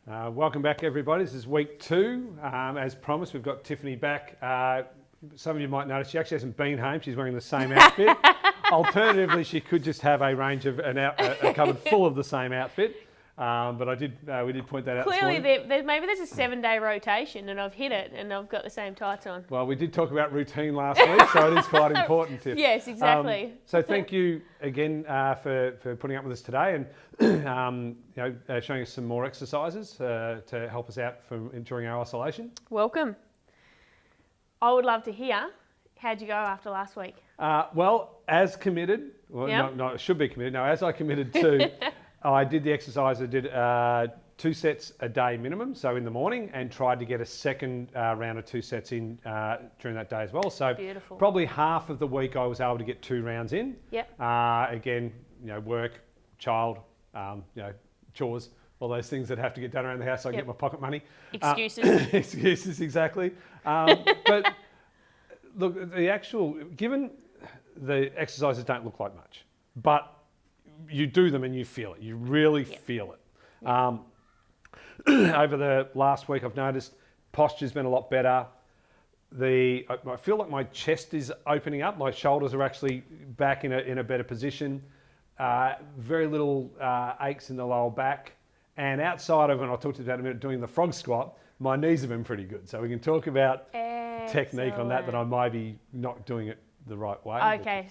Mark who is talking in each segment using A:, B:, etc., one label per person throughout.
A: Welcome back, everybody. This is week 2. As promised, we've got Tiffanee back. Some of you might notice she actually hasn't been home. She's wearing the same outfit. Alternatively, she could just have a range of a cupboard full of the same outfit. But we did point that out.
B: Clearly, maybe there's a 7-day rotation, and I've hit it, and I've got the same tights on.
A: Well, we did talk about routine last week, so it is quite important, Tiff.
B: Yes, exactly.
A: So thank you again for putting up with us today and showing us some more exercises to help us out during our isolation.
B: Welcome. I would love to hear, how'd you go after last week?
A: Well, as committed, it should be committed. No, as I committed to, I did the exercise. I did 2 sets a day minimum, so in the morning, and tried to get a second round of 2 sets in during that day as well. So
B: beautiful.
A: Probably half of the week I was able to get 2 rounds in.
B: Yep.
A: Again, work, child, chores, all those things that have to get done around the house so I get my pocket money.
B: Excuses.
A: Excuses, exactly. But look, given the exercises don't look like much, but you do them and you feel it. You really feel it. Over the last week, I've noticed posture's been a lot better. I feel like my chest is opening up. My shoulders are actually back in a better position. Very little aches in the lower back. And outside of, and I'll talk to you about in a minute, doing the frog squat, my knees have been pretty good. So we can talk about technique on that I might be not doing it the right way.
B: Okay.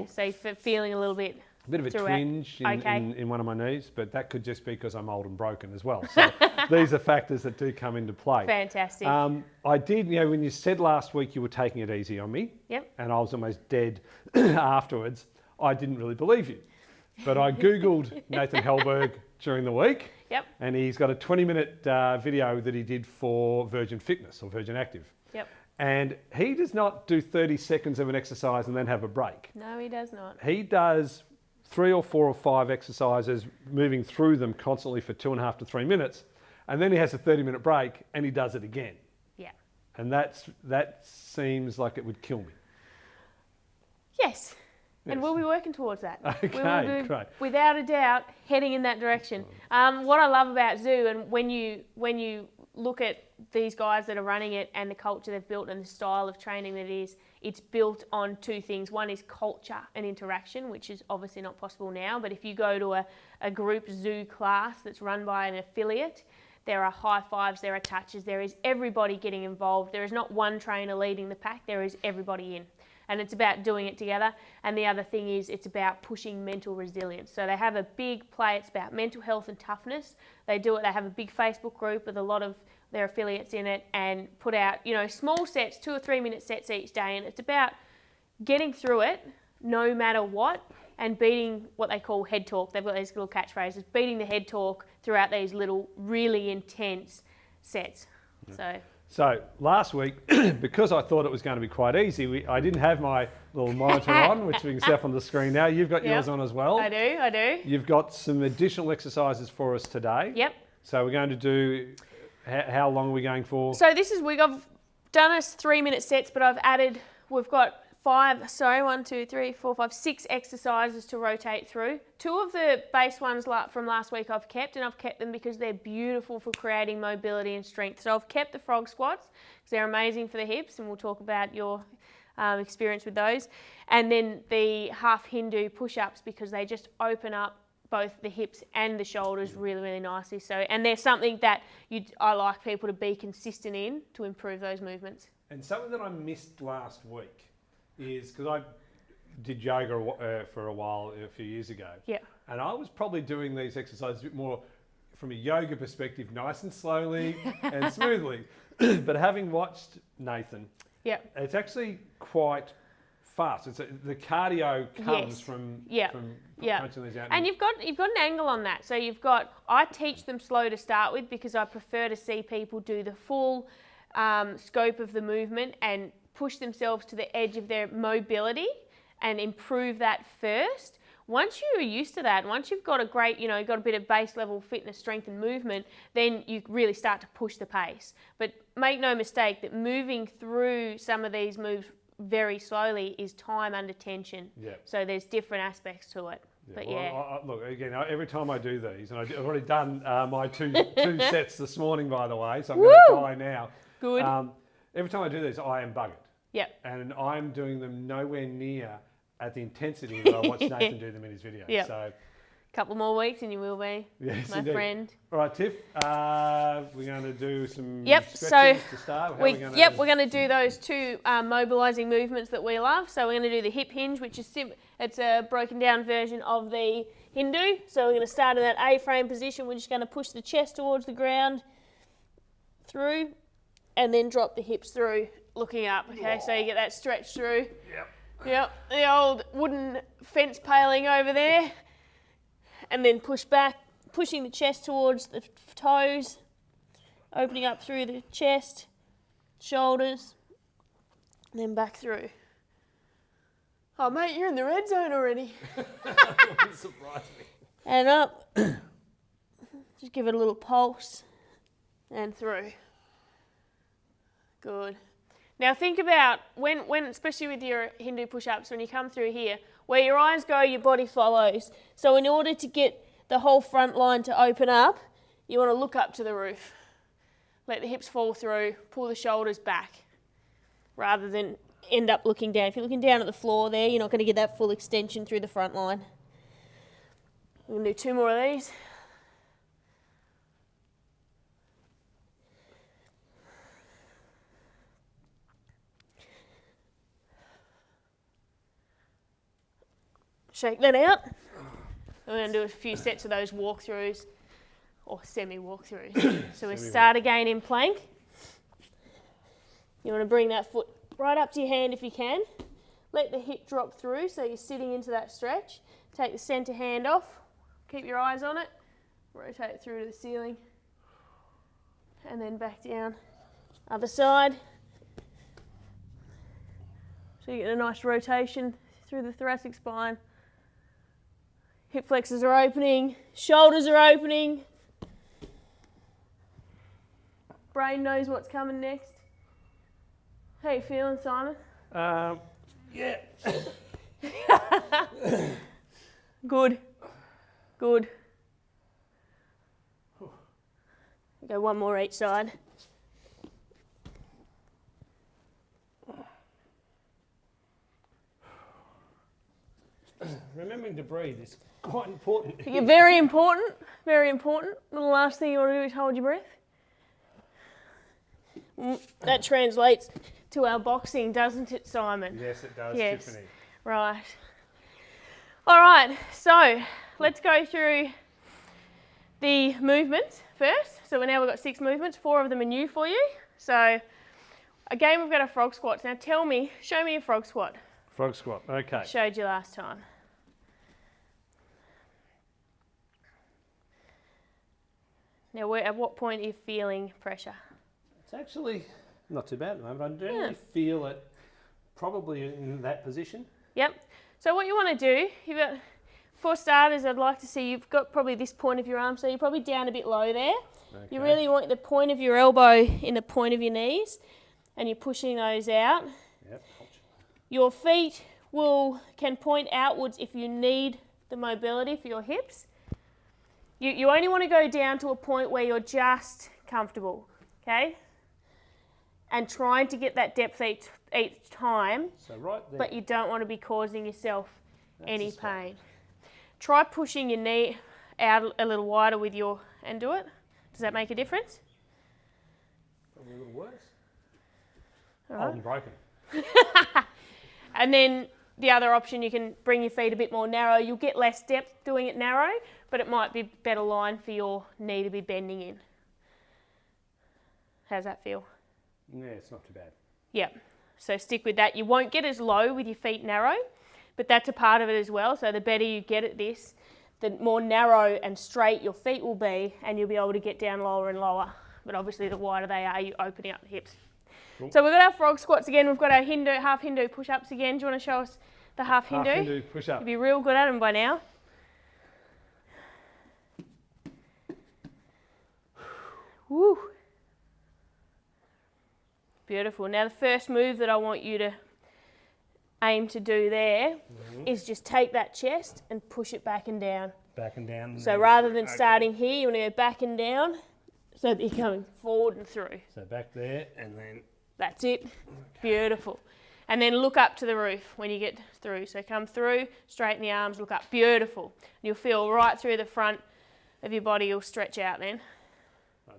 B: So you're feeling a little bit...
A: A bit of a twinge in one of my knees, but that could just be because I'm old and broken as well. So these are factors that do come into play.
B: Fantastic.
A: I did, when you said last week you were taking it easy on me, and I was almost dead afterwards, I didn't really believe you. But I Googled Nathan Hellberg during the week, and he's got a 20-minute video that he did for Virgin Fitness or Virgin Active. And he does not do 30 seconds of an exercise and then have a break.
B: No, he does not.
A: He does 3 or 4 or 5 exercises, moving through them constantly for 2.5 to 3 minutes. And then he has a 30-minute break and he does it again.
B: Yeah.
A: And that seems like it would kill me.
B: Yes. And we'll be working towards that.
A: Okay,
B: we will be,
A: great.
B: Without a doubt, heading in that direction. What I love about Zoo, and when you look at these guys that are running it and the culture they've built and the style of training that it is, it's built on 2 things. One is culture and interaction, which is obviously not possible now. But if you go to a group Zoo class that's run by an affiliate, there are high fives, there are touches, there is everybody getting involved. There is not one trainer leading the pack, there is everybody in. And it's about doing it together. And the other thing is it's about pushing mental resilience. So they have a big play, it's about mental health and toughness. They have a big Facebook group with a lot of their affiliates in it and put out, small sets, 2 or 3 minute sets each day. And it's about getting through it no matter what and beating what they call head talk. They've got these little catchphrases, beating the head talk throughout these little really intense sets.
A: So last week, because I thought it was going to be quite easy, I didn't have my little monitor on, which we can see up on the screen now. You've got yours on as well.
B: I do.
A: You've got some additional exercises for us today.
B: Yep.
A: So we're going to do, how long are we going for?
B: So we've done us 3-minute sets, but we've got 6 exercises to rotate through. 2 of the base ones from last week I've kept, and I've kept them because they're beautiful for creating mobility and strength. So I've kept the frog squats because they're amazing for the hips, and we'll talk about your experience with those. And then the half Hindu push-ups because they just open up both the hips and the shoulders really, really nicely. So, and they're something that I like people to be consistent in to improve those movements.
A: And something that I missed last week is because I did yoga for a while a few years ago.
B: Yeah.
A: And I was probably doing these exercises a bit more from a yoga perspective, nice and slowly and smoothly. But having watched Nathan, it's actually quite fast. The cardio comes from punching these out.
B: And you've got an angle on that. So I teach them slow to start with because I prefer to see people do the full scope of the movement and push themselves to the edge of their mobility and improve that first. Once you're used to that, once you've got a great, got a bit of base level fitness, strength and movement, then you really start to push the pace. But make no mistake that moving through some of these moves very slowly is time under tension.
A: Yeah.
B: So there's different aspects to it. But
A: well,
B: yeah.
A: Look, again, every time I do these, and I've already done my two sets this morning, by the way, so I'm going to die now.
B: Good.
A: Every time I do these, I am buggered.
B: Yep.
A: And I'm doing them nowhere near at the intensity that I watched Nathan do them in his video.
B: Yep.
A: So,
B: couple more weeks and you will be,
A: yes,
B: my
A: indeed.
B: friend.
A: All right, Tiff, we're going to do some stretches to start.
B: We're going to do those two mobilising movements that we love. So we're going to do the hip hinge, which is it's a broken down version of the Hindu. So we're going to start in that A-frame position. We're just going to push the chest towards the ground, through, and then drop the hips through, looking up. Okay, so you get that stretch through. Yep, the old wooden fence paling over there. And then push back, pushing the chest towards the toes, opening up through the chest, shoulders, and then back through. Oh, mate, you're in the red zone already.
A: Surprise me.
B: And up. Just give it a little pulse. And through. Good. Now think about when especially with your Hindu push-ups, when you come through here, where your eyes go, your body follows. So in order to get the whole front line to open up, you want to look up to the roof. Let the hips fall through, pull the shoulders back, rather than end up looking down. If you're looking down at the floor there, you're not going to get that full extension through the front line. We're going to do 2 more of these. Shake that out. We're going to do a few sets of those walkthroughs or semi-walkthroughs. So we start again in plank. You want to bring that foot right up to your hand if you can. Let the hip drop through so you're sitting into that stretch. Take the centre hand off. Keep your eyes on it. Rotate it through to the ceiling. And then back down. Other side. So you get a nice rotation through the thoracic spine. Hip flexors are opening, shoulders are opening. Brain knows what's coming next. How you feeling, Simon?
A: Yeah.
B: Good. Good. Go one more each side.
A: Remembering to breathe is quite important.
B: Yeah, very important, very important. The last thing you want to do is hold your breath. That translates to our boxing, doesn't it, Simon?
A: Yes, it does,
B: yes.
A: Tiffany.
B: Right. All right, so let's go through the movements first. So now we've got 6 movements, 4 of them are new for you. So again, we've got our frog squats. Now show me a frog squat.
A: Frog squat, okay.
B: Showed you last time. Now, at what point are you feeling pressure?
A: It's actually not too bad at the moment. I generally feel it probably in that position.
B: Yep. So what you want to do, for starters, I'd like to see you've got probably this point of your arm, so you're probably down a bit low there. Okay. You really want the point of your elbow in the point of your knees, and you're pushing those out.
A: Yep.
B: Your feet can point outwards if you need the mobility for your hips. You only want to go down to a point where you're just comfortable, okay? And trying to get that depth each time,
A: so right there.
B: But you don't want to be causing yourself any pain. Try pushing your knee out a little wider and do it. Does that make a difference?
A: Probably a little worse.
B: All right.
A: I'm broken.
B: And then the other option, you can bring your feet a bit more narrow. You'll get less depth doing it narrow, but it might be better line for your knee to be bending in. How's that feel?
A: Yeah, it's not too bad.
B: Yep. So stick with that. You won't get as low with your feet narrow, but that's a part of it as well. So the better you get at this, the more narrow and straight your feet will be, and you'll be able to get down lower and lower. But obviously the wider they are, you're opening up the hips. Cool. So we've got our frog squats again. We've got our half Hindu push-ups again. Do you want to show us the half Hindu?
A: Half Hindu push-up.
B: You'd be real good at them by now. Woo. Beautiful. Now the first move that I want you to aim to do there is just take that chest and push it back and down.
A: Back and down. And
B: So rather than starting here, you want to go back and down so that you're coming forward and through.
A: So back there and then...
B: That's it. Beautiful. And then look up to the roof when you get through. So come through, straighten the arms, look up. Beautiful. And you'll feel right through the front of your body. You'll stretch out then.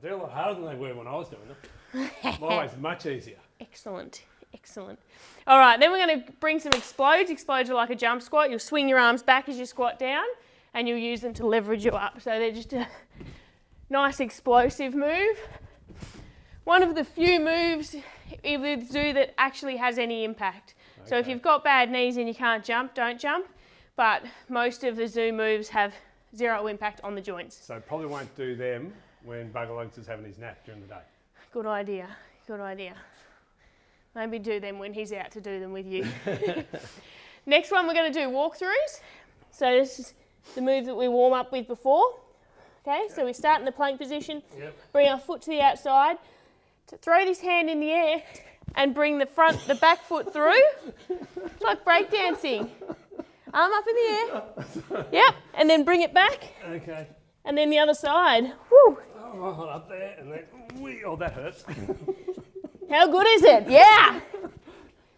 A: They're a lot harder than they were when I was doing them. Mine was much easier.
B: Excellent. Excellent. All right, then we're going to bring some explodes. Explodes are like a jump squat. You'll swing your arms back as you squat down and you'll use them to leverage you up. So they're just a nice explosive move. One of the few moves with Zoo that actually has any impact. Okay. So if you've got bad knees and you can't jump, don't jump. But most of the Zoo moves have zero impact on the joints.
A: So probably won't do them when Bugger Legs is having his nap during the day.
B: Good idea. Good idea. Maybe do them when he's out to do them with you. Next one, we're going to do walkthroughs. So this is the move that we warm up with before. Okay, so we start in the plank position, bring our foot to the outside, to throw this hand in the air and bring the back foot through. It's like breakdancing. Arm up in the air. Yep, and then bring it back.
A: Okay.
B: And then the other side. Woo.
A: Oh, up there and then, oh, that hurts.
B: How good is it? Yeah.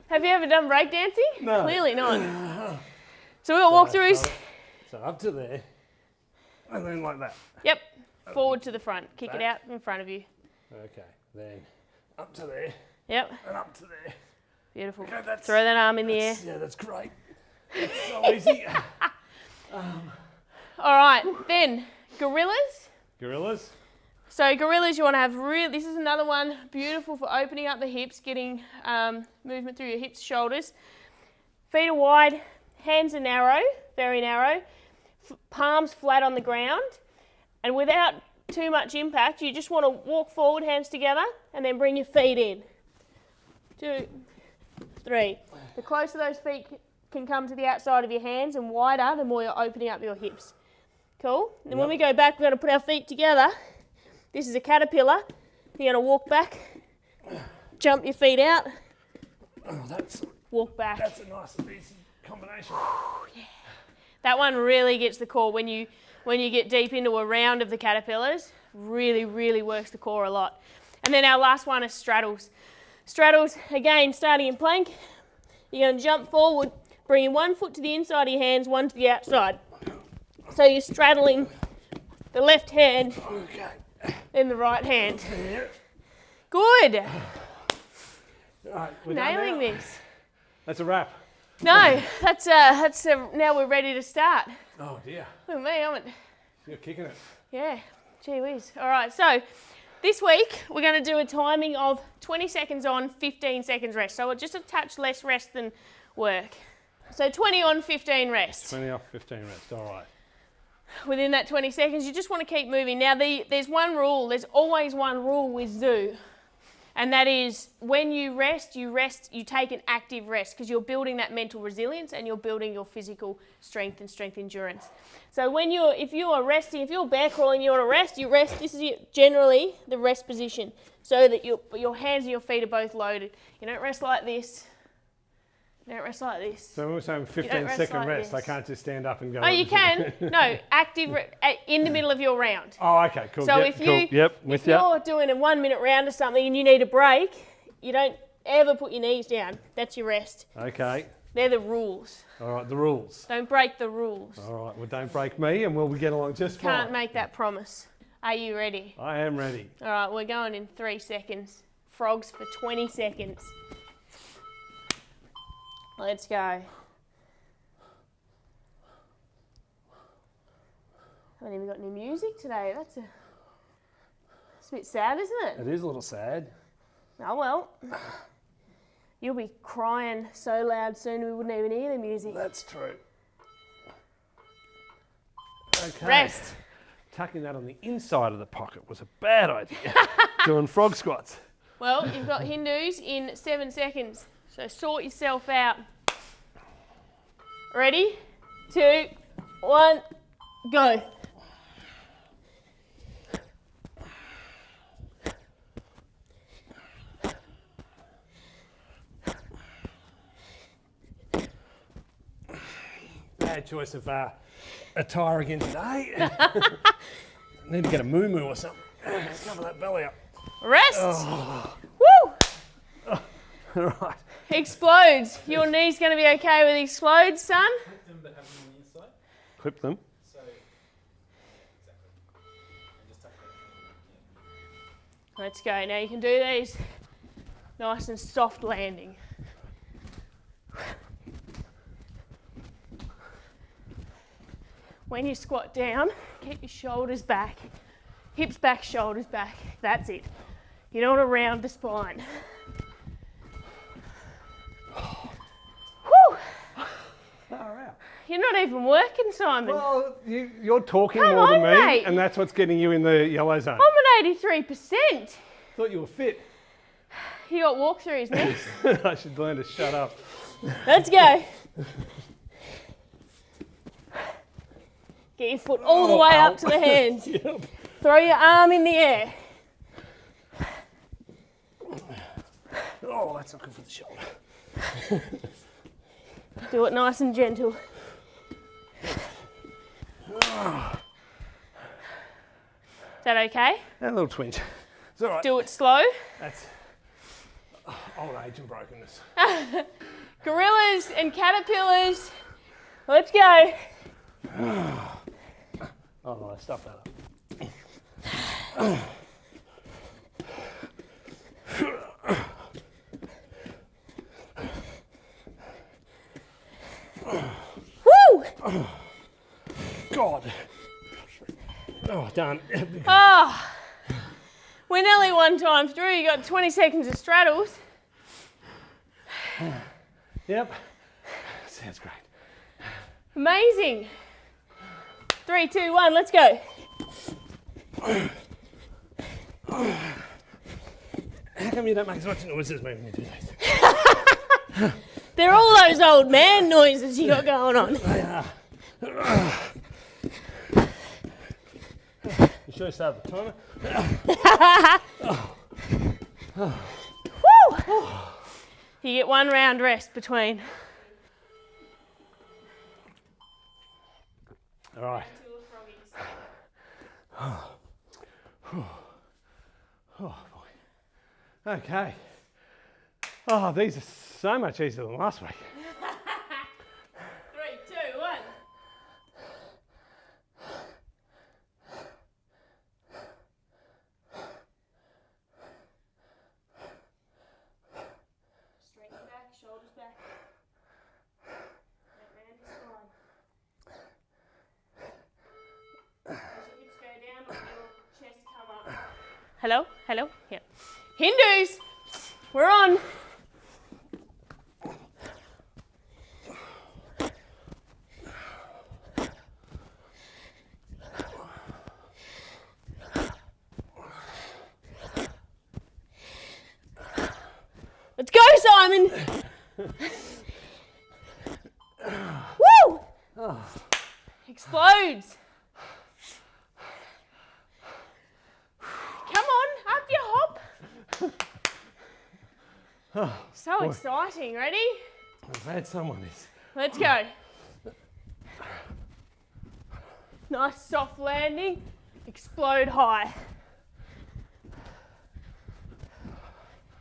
B: Have you ever done breakdancing?
A: No.
B: Clearly not. So we'll walk throughs.
A: So up to there and then like that.
B: Yep. Forward to the front. Kick it out in front of you.
A: Okay. Then up to there.
B: Yep.
A: And up to there.
B: Beautiful.
A: Okay,
B: throw that arm in the air.
A: Yeah, that's great. That's so easy.
B: All right. Then gorillas.
A: Gorillas.
B: So gorillas, you want to have this is another one, beautiful for opening up the hips, getting movement through your hips, shoulders. Feet are wide, hands are narrow, very narrow, palms flat on the ground. And without too much impact, you just want to walk forward, hands together, and then bring your feet in. 2, 3. The closer those feet can come to the outside of your hands and wider, the more you're opening up your hips. Cool? And then when we go back, we're going to put our feet together. This is a caterpillar. You're going to walk back, jump your feet out, walk back.
A: That's a nice easy combination.
B: Yeah. That one really gets the core. When you get deep into a round of the caterpillars, really, really works the core a lot. And then our last one is straddles. Straddles, again, starting in plank. You're going to jump forward, bringing one foot to the inside of your hands, one to the outside. So you're straddling the left hand.
A: Okay.
B: In the right hand. Good.
A: Right,
B: Nailing this.
A: That's a wrap.
B: No, that's now we're ready to start.
A: Oh dear.
B: Look at me, I'm
A: You're kicking it.
B: Yeah, gee whiz. All right, so this week we're going to do a timing of 20 seconds on, 15 seconds rest. So just a touch less rest than work. So 20 on, 15 rest.
A: 20 off, 15 rest. All right.
B: Within that 20 seconds, you just want to keep moving. Now, there's one rule. There's always one rule with Zoo, and that is when you rest, you take an active rest because you're building that mental resilience and you're building your physical strength and strength endurance. So if you are resting, if you're bear crawling, you want to rest, you rest. This is generally the rest position so that your hands and your feet are both loaded. You don't rest like this. You don't rest like this.
A: So when we're saying 15-second rest, I can't just stand up and go.
B: Oh, you can. No, active in the middle of your round.
A: Oh, okay, cool.
B: So
A: if
B: you're doing a 1 minute round or something and you need a break, you don't ever put your knees down. That's your rest.
A: Okay.
B: They're the rules.
A: All right, the rules.
B: Don't break the rules.
A: All right, well, don't break me and we'll get along just fine.
B: Can't make that promise. Are you ready?
A: I am ready.
B: All right, we're going in 3 seconds. Frogs for 20 seconds. Let's go. Haven't even got any music today. That's a bit sad, isn't it?
A: It is a little sad.
B: Oh well. You'll be crying so loud soon we wouldn't even hear the music.
A: That's true. Okay.
B: Rest.
A: Tucking that on the inside of the pocket was a bad idea. Doing frog squats.
B: Well, you've got Hindus in 7 seconds. So sort yourself out. Ready? 2, 1, go.
A: bad choice of attire again today. Need to get a moo-moo or something. Cover that belly up.
B: Rest.
A: Oh.
B: Woo!
A: All right.
B: Explodes. Your knee's going to be okay with explodes, son?
C: Clip them but have them on the inside.
A: Clip them.
C: So, exactly. And just tuck that.
B: Let's go. Now you can do these nice and soft landing. When you squat down, keep your shoulders back. Hips back, shoulders back. That's it. You don't want to round the spine. Whew.
A: Far out.
B: You're not even working, Simon.
A: Well, you're talking
B: Come
A: more than
B: on,
A: me,
B: mate.
A: and that's what's getting you in the yellow zone.
B: I'm at 83%.
A: Thought you were fit.
B: You got walkthroughs next.
A: I should learn to shut up.
B: Let's go. Get your foot all the way up to the hands.
A: Yep.
B: Throw your arm in the air.
A: Oh, that's not good for the shoulder.
B: Do it nice and gentle. Is that okay?
A: A little twinge. It's all right.
B: Do it slow.
A: That's old age and brokenness.
B: Gorillas and caterpillars. Let's go.
A: Oh no, stuff that up.
B: Woo!
A: God. Oh, done.
B: Oh, we're nearly 1 time through. You got 20 seconds of straddles.
A: Yep. Sounds great.
B: Amazing. 3, 2, 1, let's go.
A: How come you don't make as much noise as me when you do these?
B: They're all those old man noises you got going on.
A: They are. You sure you start the timer?
B: Woo! You get 1 round rest between.
A: All right. Oh boy. Okay. Oh, these are so much easier than last week.
B: 3, 2, 1. Straighten back, shoulders back. That round your spine. As your hips go down, let your chest come up. Hello? Hello? Yep. Hindus! We're on. Let's go, Simon! Woo! Explodes! Come on, up you hop! So
A: boy.
B: exciting, ready?
A: I'm glad someone is.
B: Let's go. Nice soft landing, explode high.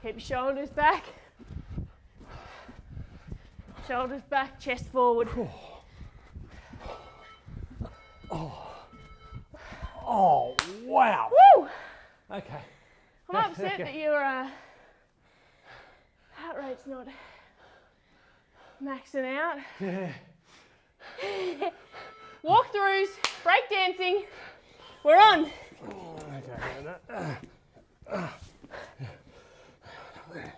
B: Keep your shoulders back. Shoulders back, chest forward.
A: Oh, wow.
B: Woo!
A: Okay.
B: I'm upset that your heart rate's not maxing out.
A: Yeah.
B: Walkthroughs, breakdancing. We're on.
A: Okay.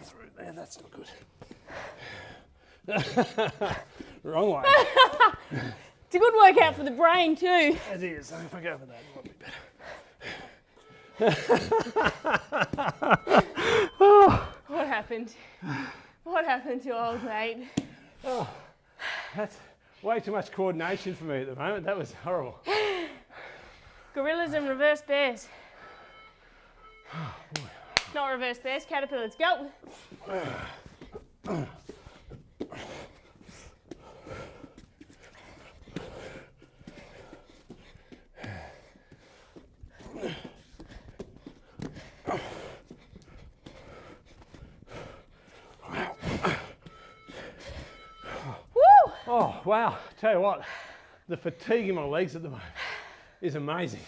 A: Through there, that's not good. Wrong way.
B: It's a good workout for the brain too.
A: It is. So if I go for that, it might be better.
B: What happened? What happened to old mate?
A: Oh, that's way too much coordination for me at the moment. That was horrible.
B: Gorillas and reverse bears. Not reverse bears, caterpillars. Go.
A: wow. Tell you what, the fatigue in my legs at the moment is amazing.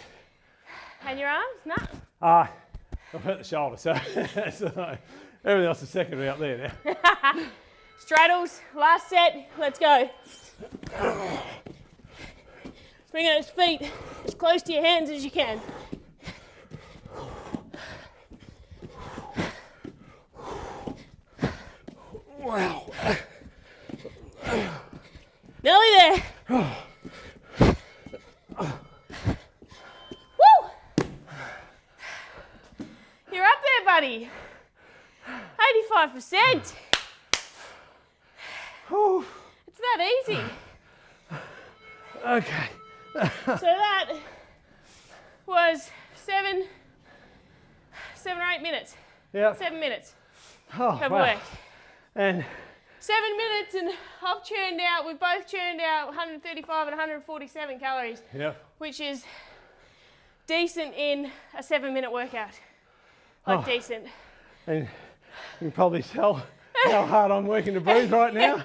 B: And your arms? No.
A: I've hurt the shoulder, so, so everything else is secondary up there now.
B: Straddles, last set, let's go. Bring those feet as close to your hands as you can.
A: Wow.
B: Nearly there. Woo! You're up there, buddy. 85%. It's that easy.
A: Okay.
B: So that was seven or 8 minutes.
A: Yep.
B: 7 minutes
A: Oh,
B: of
A: wow.
B: work.
A: And
B: 7 minutes and we've both churned out 135 and 147 calories,
A: yep.
B: which is decent in a 7-minute workout. Like
A: Oh.
B: decent.
A: And you can probably tell how hard I'm working to breathe right now.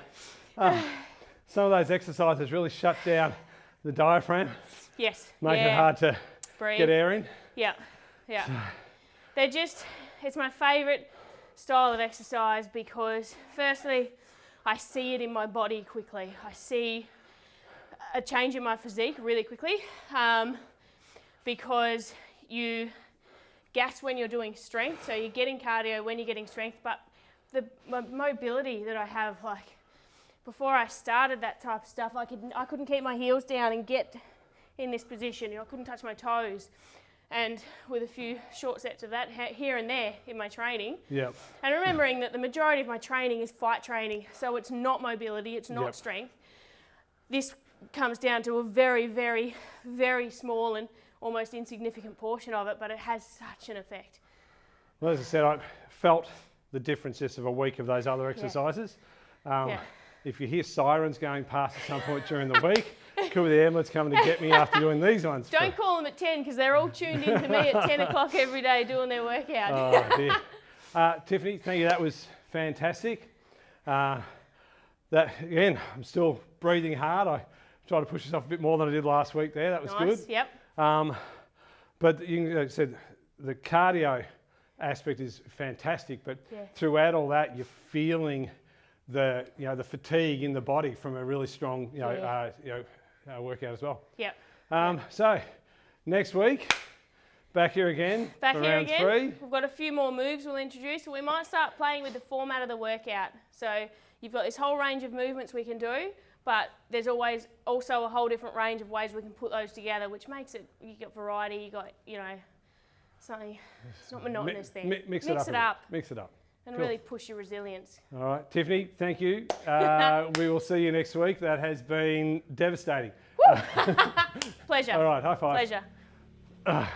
A: Some of those exercises really shut down the diaphragm,
B: Yes.
A: make it hard to
B: breathe.
A: get air in.
B: Yeah, yeah. It's my favourite style of exercise because firstly, I see it in my body quickly. I see a change in my physique really quickly because you gas when you're doing strength, so you're getting cardio when you're getting strength, but the mobility that I have, like before I started that type of stuff, I couldn't keep my heels down and get in this position. I couldn't touch my toes. And with a few short sets of that here and there in my training.
A: Yep.
B: And remembering that the majority of my training is fight training, so it's not mobility, it's not strength. This comes down to a very, very, very small and almost insignificant portion of it, but it has such an effect.
A: Well, as I said, I felt the difference just of a week of those other exercises. If you hear sirens going past at some point during the week, could be the ambulance coming to get me after doing these ones.
B: Don't call them at 10 because they're all tuned in to me at 10 o'clock every day doing their workout.
A: Oh dear. Tiffany, thank you. That was fantastic. That again, I'm still breathing hard. I tried to push myself a bit more than I did last week there. That was
B: Nice,
A: good.
B: Yep.
A: But you like I said, the cardio aspect is fantastic. But throughout all that, you're feeling the fatigue in the body from a really strong workout as well.
B: Yep.
A: So next week, back here again.
B: Back
A: for
B: here
A: round
B: again.
A: 3.
B: We've got a few more moves we'll introduce. So we might start playing with the format of the workout. So you've got this whole range of movements we can do, but there's always also a whole different range of ways we can put those together, which makes it, you got variety, you got, something, it's not monotonous there.
A: Mix it up. Mix it up.
B: And
A: Cool.
B: really push your resilience.
A: All right, Tiffany, thank you. We will see you next week. That has been devastating.
B: Pleasure.
A: All right, high five.
B: Pleasure.